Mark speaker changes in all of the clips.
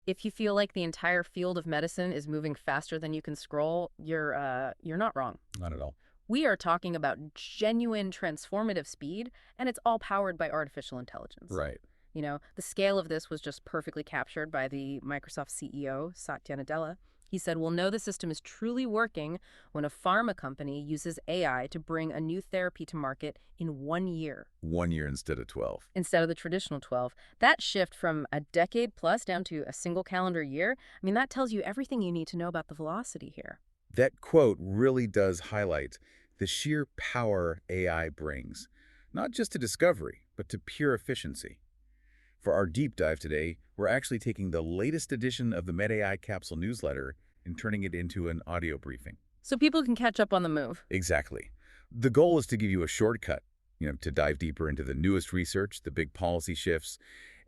Speaker 1: if you feel like the entire field of medicine is moving faster than you can scroll, you're not wrong.
Speaker 2: Not at all.
Speaker 1: We are talking about genuine transformative speed, and it's all powered by artificial intelligence.
Speaker 2: Right.
Speaker 1: You know, the scale of this was just perfectly captured by the Microsoft CEO, Satya Nadella. He said, "We'll know the system is truly working when a pharma company uses AI to bring a new therapy to market in 1 year."
Speaker 2: 1 year instead of 12.
Speaker 1: Instead of the traditional 12. That shift from a decade plus down to a single calendar year, I mean, that tells you everything you need to know about the velocity here.
Speaker 2: That quote really does highlight the sheer power AI brings, not just to discovery, but to pure efficiency. For our deep dive today, we're actually taking the latest edition of the MedAI Capsule newsletter and turning it into an audio briefing.
Speaker 1: So people can catch up on the move.
Speaker 2: Exactly. The goal is to give you a shortcut, to dive deeper into the newest research, the big policy shifts,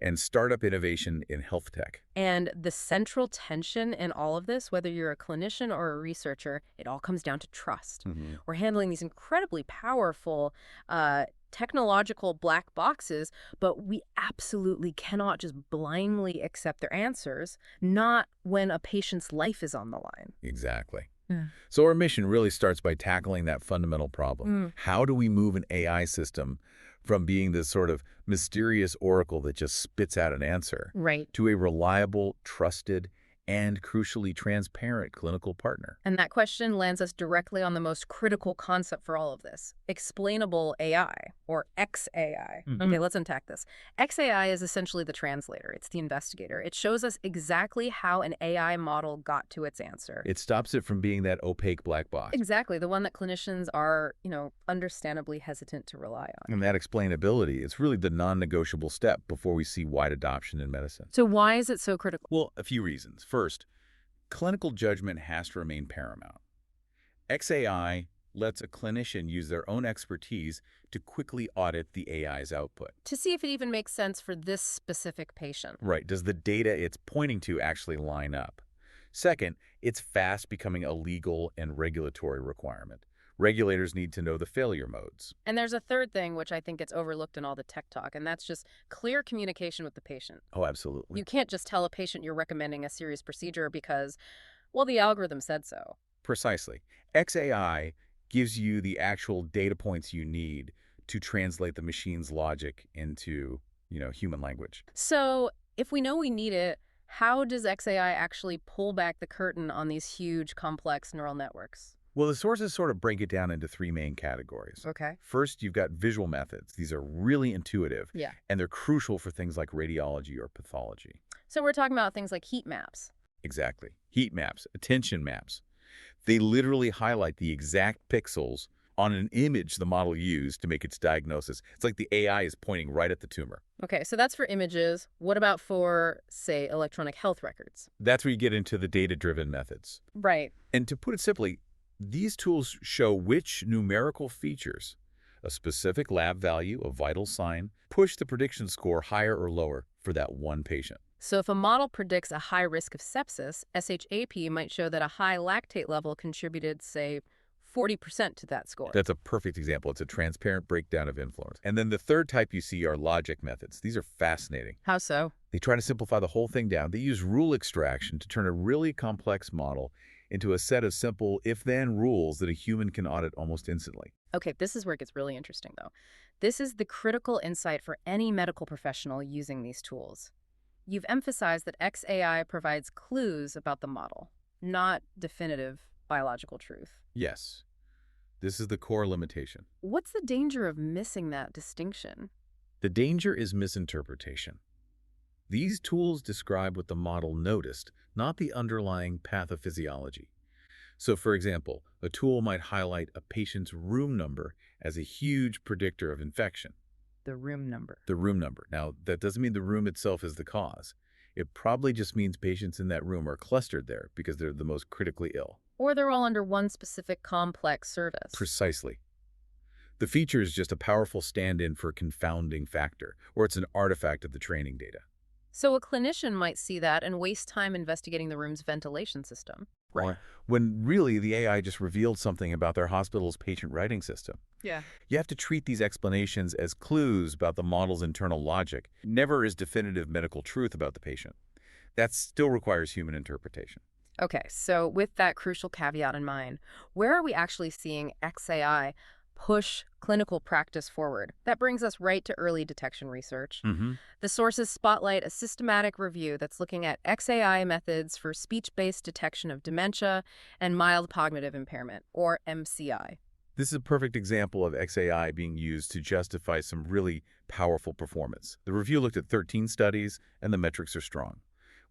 Speaker 2: and startup innovation in health tech.
Speaker 1: And the central tension in all of this, whether you're a clinician or a researcher, it all comes down to trust. We're handling these incredibly powerful technological black boxes, but we absolutely cannot just blindly accept their answers, not when a patient's life is on the line.
Speaker 2: Exactly.
Speaker 1: Yeah.
Speaker 2: So our mission really starts by tackling that fundamental problem. How do we move an AI system from being this sort of mysterious oracle that just spits out an answer
Speaker 1: Right.
Speaker 2: to a reliable, trusted, and crucially transparent clinical partner?
Speaker 1: And that question lands us directly on the most critical concept for all of this, explainable AI, or XAI. Okay, let's unpack this. XAI is essentially the translator. It's the investigator. It shows us exactly how an AI model got to its answer.
Speaker 2: It stops it from being that opaque black box.
Speaker 1: Exactly, the one that clinicians are, understandably hesitant to rely on.
Speaker 2: And that explainability is really the non-negotiable step before we see wide adoption in medicine.
Speaker 1: So why is it so critical?
Speaker 2: Well, a few reasons. First, clinical judgment has to remain paramount. XAI lets a clinician use their own expertise to quickly audit the AI's output.
Speaker 1: To see if it even makes sense for this specific patient.
Speaker 2: Right. Does the data it's pointing to actually line up? Second, it's fast becoming a legal and regulatory requirement. Regulators need to know the failure modes.
Speaker 1: And there's a third thing, which I think gets overlooked in all the tech talk, and that's just clear communication with the patient.
Speaker 2: Oh, absolutely.
Speaker 1: You can't just tell a patient you're recommending a serious procedure because, well, the algorithm said so.
Speaker 2: Precisely. XAI gives you the actual data points you need to translate the machine's logic into, human language.
Speaker 1: So if we know we need it, how does XAI actually pull back the curtain on these huge, complex neural networks?
Speaker 2: Well, the sources sort of break it down into three main categories.
Speaker 1: Okay.
Speaker 2: First, you've got visual methods. These are really intuitive,
Speaker 1: Yeah.
Speaker 2: and they're crucial for things like radiology or pathology.
Speaker 1: So we're talking about things like heat maps.
Speaker 2: Exactly. Heat maps, attention maps. They literally highlight the exact pixels on an image the model used to make its diagnosis. It's like the AI is pointing right at the tumor.
Speaker 1: Okay, so that's for images. What about for, say, electronic health records?
Speaker 2: That's where you get into the data-driven methods.
Speaker 1: Right.
Speaker 2: And to put it simply, these tools show which numerical features, a specific lab value, a vital sign, push the prediction score higher or lower for that one patient.
Speaker 1: So if a model predicts a high risk of sepsis, SHAP might show that a high lactate level contributed, say, 40% to that score.
Speaker 2: That's a perfect example. It's a transparent breakdown of influence. And then the third type you see are logic methods. These are fascinating.
Speaker 1: How so?
Speaker 2: They try to simplify the whole thing down. They use rule extraction to turn a really complex model into a set of simple if-then rules that a human can audit almost instantly.
Speaker 1: Okay, this is where it gets really interesting, though. This is the critical insight for any medical professional using these tools. You've emphasized that XAI provides clues about the model, not definitive biological truth.
Speaker 2: Yes, this is the core limitation.
Speaker 1: What's the danger of missing that distinction?
Speaker 2: The danger is misinterpretation. These tools describe what the model noticed, not the underlying pathophysiology. So, for example, a tool might highlight a patient's room number as a huge predictor of infection.
Speaker 1: The room number.
Speaker 2: The room number. Now, that doesn't mean the room itself is the cause. It probably just means patients in that room are clustered there because they're the most critically ill.
Speaker 1: Or they're all under one specific complex service.
Speaker 2: Precisely. The feature is just a powerful stand-in for a confounding factor, or it's an artifact of the training data.
Speaker 1: So a clinician might see that and waste time investigating the room's ventilation system.
Speaker 2: Right. When really the AI just revealed something about their hospital's patient writing system.
Speaker 1: Yeah.
Speaker 2: You have to treat these explanations as clues about the model's internal logic, never as definitive medical truth about the patient. That still requires human interpretation.
Speaker 1: Okay, so with that crucial caveat in mind, where are we actually seeing XAI push clinical practice forward? That brings us right to early detection research.
Speaker 2: Hmm.
Speaker 1: The sources spotlight a systematic review that's looking at XAI methods for speech-based detection of dementia and mild cognitive impairment, or MCI.
Speaker 2: This is a perfect example of XAI being used to justify some really powerful performance. The review looked at 13 studies, and the metrics are strong.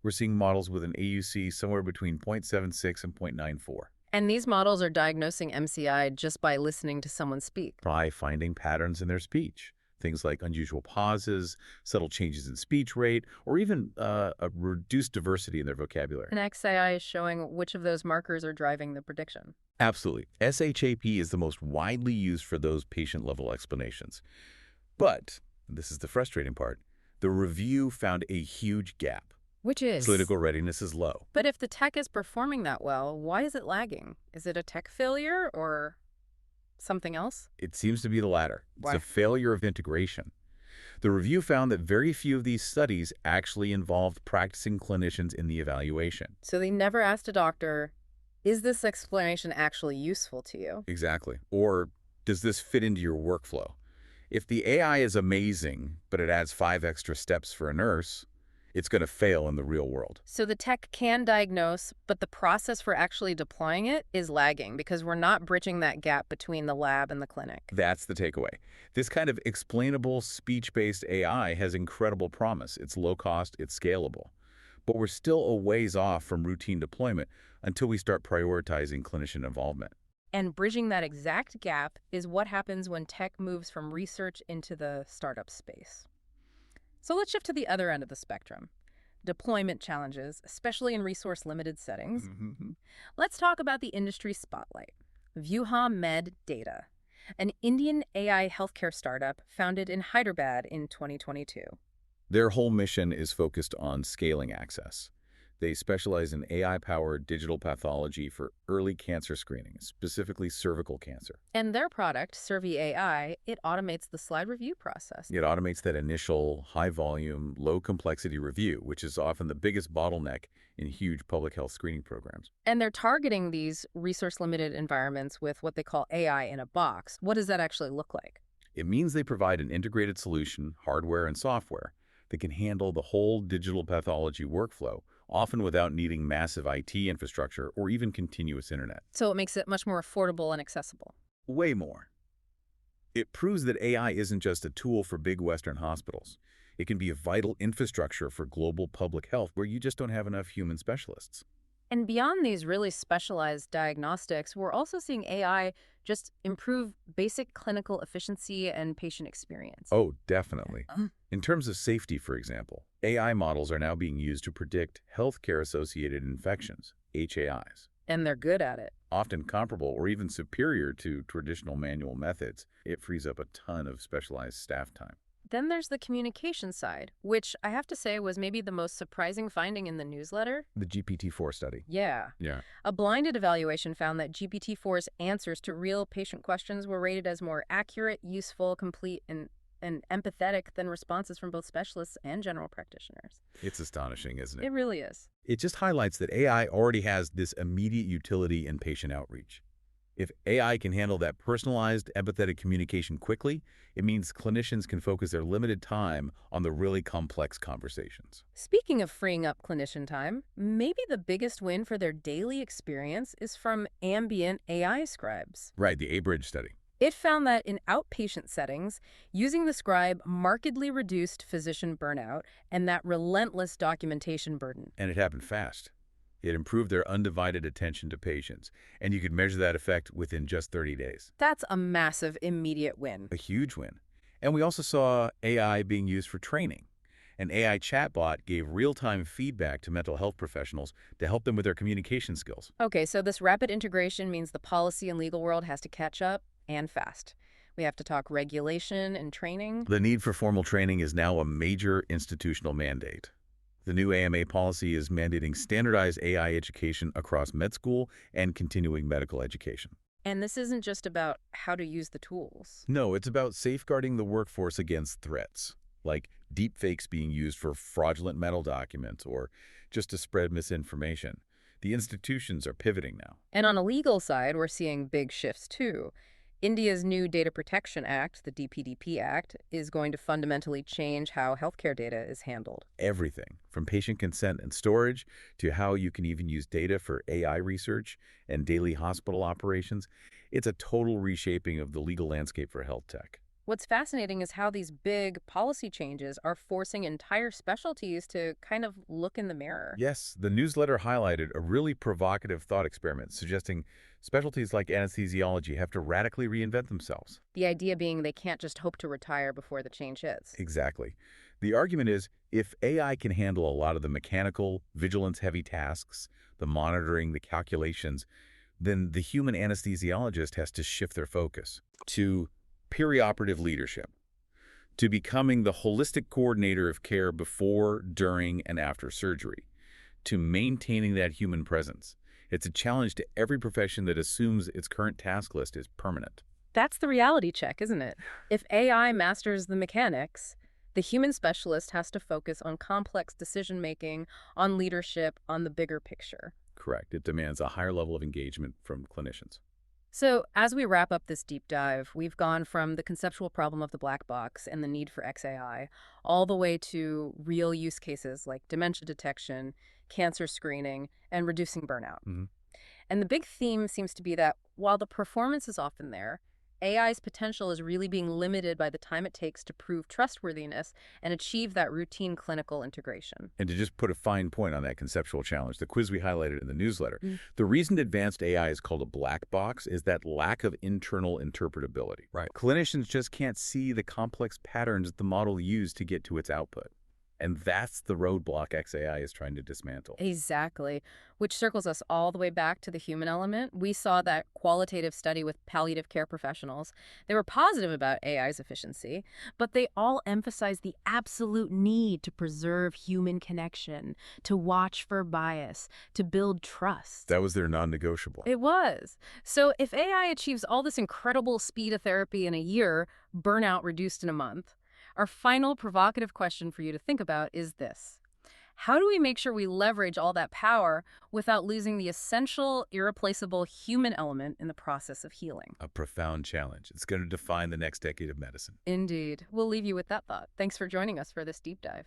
Speaker 2: We're seeing models with an AUC somewhere between 0.76 and 0.94.
Speaker 1: And these models are diagnosing MCI just by listening to someone speak.
Speaker 2: By finding patterns in their speech. Things like unusual pauses, subtle changes in speech rate, or even a reduced diversity in their vocabulary.
Speaker 1: And XAI is showing which of those markers are driving the prediction.
Speaker 2: Absolutely. SHAP is the most widely used for those patient-level explanations. But, and this is the frustrating part, the review found a huge gap.
Speaker 1: Which is?
Speaker 2: Clinical readiness is low.
Speaker 1: But if the tech is performing that well, why is it lagging? Is it a tech failure or something else?
Speaker 2: It seems to be the latter.
Speaker 1: Why?
Speaker 2: It's a failure of integration. The review found that very few of these studies actually involved practicing clinicians in the evaluation.
Speaker 1: So they never asked a doctor, is this explanation actually useful to you?
Speaker 2: Exactly. Or does this fit into your workflow? If the AI is amazing, but it adds 5 extra steps for a nurse, it's going to fail in the real world.
Speaker 1: So the tech can diagnose, but the process for actually deploying it is lagging because we're not bridging that gap between the lab and the clinic.
Speaker 2: That's the takeaway. This kind of explainable speech-based AI has incredible promise. It's low cost, it's scalable. But we're still a ways off from routine deployment until we start prioritizing clinician involvement.
Speaker 1: And bridging that exact gap is what happens when tech moves from research into the startup space. So let's shift to the other end of the spectrum. Deployment challenges, especially in resource-limited settings.
Speaker 2: Mm-hmm.
Speaker 1: Let's talk about the industry spotlight. Vuha Med Data, an Indian AI healthcare startup founded in Hyderabad in 2022.
Speaker 2: Their whole mission is focused on scaling access. They specialize in AI-powered digital pathology for early cancer screening, specifically cervical cancer.
Speaker 1: And their product, AI, it automates the slide review process.
Speaker 2: It automates that initial, high-volume, low-complexity review, which is often the biggest bottleneck in huge public health screening programs.
Speaker 1: And they're targeting these resource-limited environments with what they call AI in a box. What does that actually look like?
Speaker 2: It means they provide an integrated solution, hardware and software, that can handle the whole digital pathology workflow, often without needing massive IT infrastructure or even continuous internet.
Speaker 1: So it makes it much more affordable and accessible.
Speaker 2: Way more. It proves that AI isn't just a tool for big Western hospitals. It can be a vital infrastructure for global public health where you just don't have enough human specialists.
Speaker 1: And beyond these really specialized diagnostics, we're also seeing AI just improve basic clinical efficiency and patient experience.
Speaker 2: Oh, definitely. In terms of safety, for example, AI models are now being used to predict healthcare-associated infections, HAIs.
Speaker 1: And they're good at it.
Speaker 2: Often comparable or even superior to traditional manual methods. It frees up a ton of specialized staff time.
Speaker 1: Then there's the communication side, which I have to say was maybe the most surprising finding in the newsletter.
Speaker 2: The GPT-4 study.
Speaker 1: Yeah.
Speaker 2: Yeah.
Speaker 1: A blinded evaluation found that GPT-4's answers to real patient questions were rated as more accurate, useful, complete, and empathetic than responses from both specialists and general practitioners.
Speaker 2: It's astonishing, isn't it?
Speaker 1: It really is.
Speaker 2: It just highlights that AI already has this immediate utility in patient outreach. If AI can handle that personalized, empathetic communication quickly, it means clinicians can focus their limited time on the really complex conversations.
Speaker 1: Speaking of freeing up clinician time, maybe the biggest win for their daily experience is from ambient AI scribes.
Speaker 2: Right, the A-Bridge study.
Speaker 1: It found that in outpatient settings, using the scribe markedly reduced physician burnout and that relentless documentation burden.
Speaker 2: And it happened fast. It improved their undivided attention to patients, and you could measure that effect within just 30 days.
Speaker 1: That's a massive, immediate win.
Speaker 2: A huge win. And we also saw AI being used for training. An AI chatbot gave real-time feedback to mental health professionals to help them with their communication skills.
Speaker 1: Okay, so this rapid integration means the policy and legal world has to catch up, and fast. We have to talk regulation and training.
Speaker 2: The need for formal training is now a major institutional mandate. The new AMA policy is mandating standardized AI education across med school and continuing medical education.
Speaker 1: And this isn't just about how to use the tools.
Speaker 2: No, it's about safeguarding the workforce against threats, like deepfakes being used for fraudulent medical documents or just to spread misinformation. The institutions are pivoting now.
Speaker 1: And on a legal side, we're seeing big shifts too. India's new Data Protection Act, the DPDP Act, is going to fundamentally change how healthcare data is handled.
Speaker 2: Everything, from patient consent and storage to how you can even use data for AI research and daily hospital operations. It's a total reshaping of the legal landscape for health tech.
Speaker 1: What's fascinating is how these big policy changes are forcing entire specialties to kind of look in the mirror.
Speaker 2: Yes, the newsletter highlighted a really provocative thought experiment suggesting specialties like anesthesiology have to radically reinvent themselves.
Speaker 1: The idea being they can't just hope to retire before the change hits.
Speaker 2: Exactly. The argument is if AI can handle a lot of the mechanical, vigilance-heavy tasks, the monitoring, the calculations, then the human anesthesiologist has to shift their focus to perioperative leadership, to becoming the holistic coordinator of care before, during, and after surgery, to maintaining that human presence. It's a challenge to every profession that assumes its current task list is permanent.
Speaker 1: That's the reality check, isn't it? If AI masters the mechanics, the human specialist has to focus on complex decision-making, on leadership, on the bigger picture.
Speaker 2: Correct. It demands a higher level of engagement from clinicians.
Speaker 1: So, as we wrap up this deep dive, we've gone from the conceptual problem of the black box and the need for XAI, all the way to real use cases like dementia detection, cancer screening, and reducing burnout. And the big theme seems to be that while the performance is often there, AI's potential is really being limited by the time it takes to prove trustworthiness and achieve that routine clinical integration.
Speaker 2: And to just put a fine point on that conceptual challenge, the quiz we highlighted in the newsletter, the reason advanced AI is called a black box is that lack of internal interpretability. Right. Clinicians just can't see the complex patterns the model used to get to its output. And that's the roadblock XAI is trying to dismantle.
Speaker 1: Exactly, which circles us all the way back to the human element. We saw that qualitative study with palliative care professionals. They were positive about AI's efficiency, but they all emphasized the absolute need to preserve human connection, to watch for bias, to build trust.
Speaker 2: That was their non-negotiable.
Speaker 1: It was. So if AI achieves all this incredible speed of therapy in a year, burnout reduced in a month, our final provocative question for you to think about is this. How do we make sure we leverage all that power without losing the essential, irreplaceable human element in the process of healing?
Speaker 2: A profound challenge. It's going to define the next decade of medicine.
Speaker 1: Indeed. We'll leave you with that thought. Thanks for joining us for this deep dive.